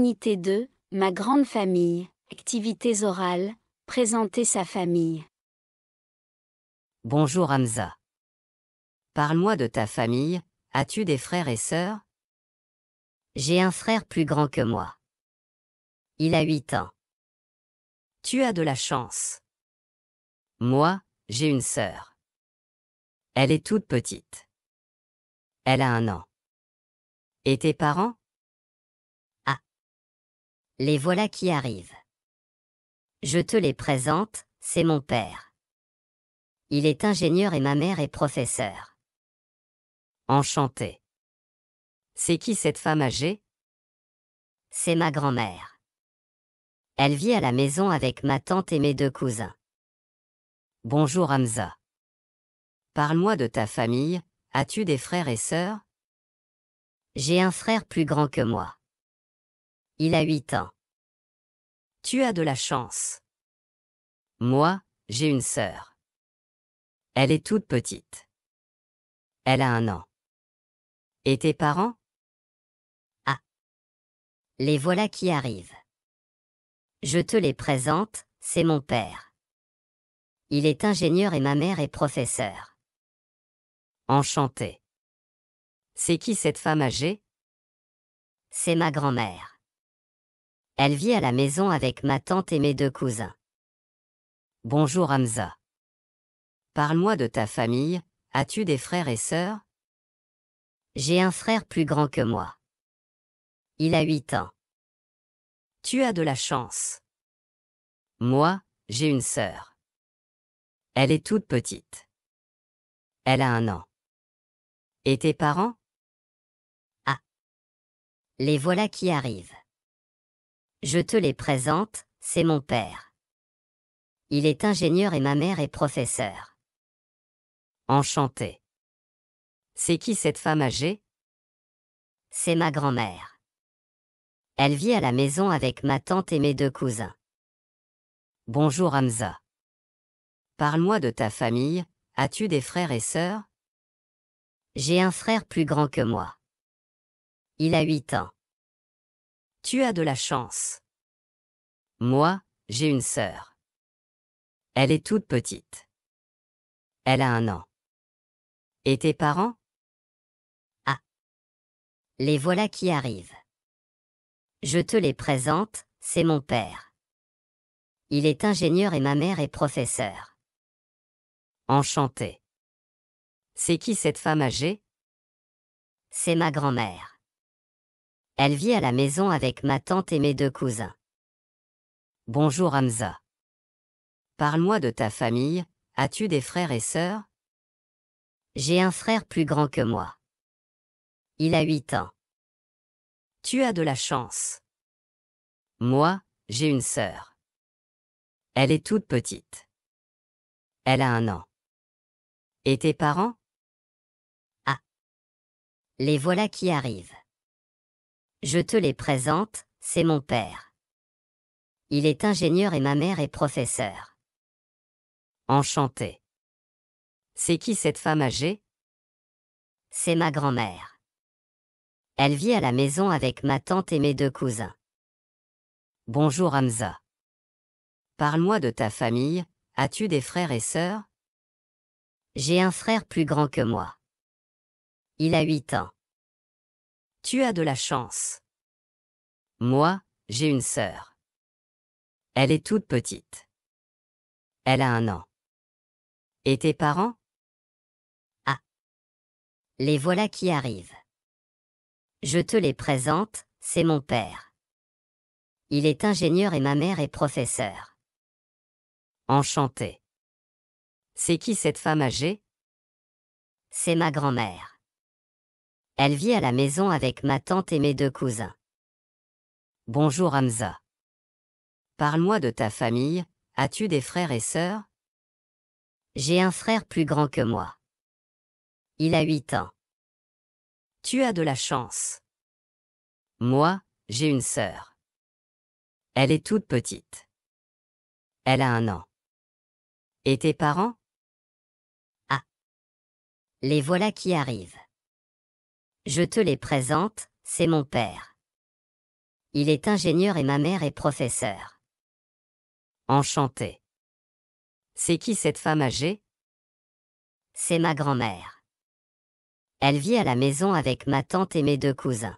Unité 2, ma grande famille, activités orales, présenter sa famille. Bonjour Hamza. Parle-moi de ta famille, as-tu des frères et sœurs? J'ai un frère plus grand que moi. Il a 8 ans. Tu as de la chance. Moi, j'ai une sœur. Elle est toute petite. Elle a 1 an. Et tes parents? Les voilà qui arrivent. Je te les présente, c'est mon père. Il est ingénieur et ma mère est professeure. Enchanté. C'est qui cette femme âgée? C'est ma grand-mère. Elle vit à la maison avec ma tante et mes 2 cousins. Bonjour Hamza. Parle-moi de ta famille, as-tu des frères et sœurs? J'ai un frère plus grand que moi. Il a 8 ans. Tu as de la chance. Moi, j'ai une sœur. Elle est toute petite. Elle a 1 an. Et tes parents? Les voilà qui arrivent. Je te les présente, c'est mon père. Il est ingénieur et ma mère est professeure. Enchanté. C'est qui cette femme âgée? C'est ma grand-mère. Elle vit à la maison avec ma tante et mes 2 cousins. Bonjour Hamza. Parle-moi de ta famille, as-tu des frères et sœurs? J'ai un frère plus grand que moi. Il a 8 ans. Tu as de la chance. Moi, j'ai une sœur. Elle est toute petite. Elle a 1 an. Et tes parents? Les voilà qui arrivent. Je te les présente, c'est mon père. Il est ingénieur et ma mère est professeure. Enchanté. C'est qui cette femme âgée? C'est ma grand-mère. Elle vit à la maison avec ma tante et mes 2 cousins. Bonjour Hamza. Parle-moi de ta famille, as-tu des frères et sœurs? J'ai un frère plus grand que moi. Il a 8 ans. Tu as de la chance. Moi, j'ai une sœur. Elle est toute petite. Elle a 1 an. Et tes parents? Les voilà qui arrivent. Je te les présente, c'est mon père. Il est ingénieur et ma mère est professeure. Enchanté. C'est qui cette femme âgée? C'est ma grand-mère. Elle vit à la maison avec ma tante et mes 2 cousins. Bonjour Hamza. Parle-moi de ta famille, as-tu des frères et sœurs? J'ai un frère plus grand que moi. Il a 8 ans. Tu as de la chance. Moi, j'ai une sœur. Elle est toute petite. Elle a 1 an. Et tes parents? Les voilà qui arrivent. Je te les présente, c'est mon père. Il est ingénieur et ma mère est professeure. Enchanté. C'est qui cette femme âgée? C'est ma grand-mère. Elle vit à la maison avec ma tante et mes 2 cousins. Bonjour Hamza. Parle-moi de ta famille, as-tu des frères et sœurs? J'ai un frère plus grand que moi. Il a 8 ans. Tu as de la chance. Moi, j'ai une sœur. Elle est toute petite. Elle a 1 an. Et tes parents? Les voilà qui arrivent. Je te les présente, c'est mon père. Il est ingénieur et ma mère est professeure. Enchanté. C'est qui cette femme âgée? C'est ma grand-mère. Elle vit à la maison avec ma tante et mes 2 cousins. Bonjour Hamza. Parle-moi de ta famille, as-tu des frères et sœurs? J'ai un frère plus grand que moi. Il a 8 ans. Tu as de la chance. Moi, j'ai une sœur. Elle est toute petite. Elle a 1 an. Et tes parents? Les voilà qui arrivent. Je te les présente, c'est mon père. Il est ingénieur et ma mère est professeure. Enchanté. C'est qui cette femme âgée? C'est ma grand-mère. Elle vit à la maison avec ma tante et mes deux cousins.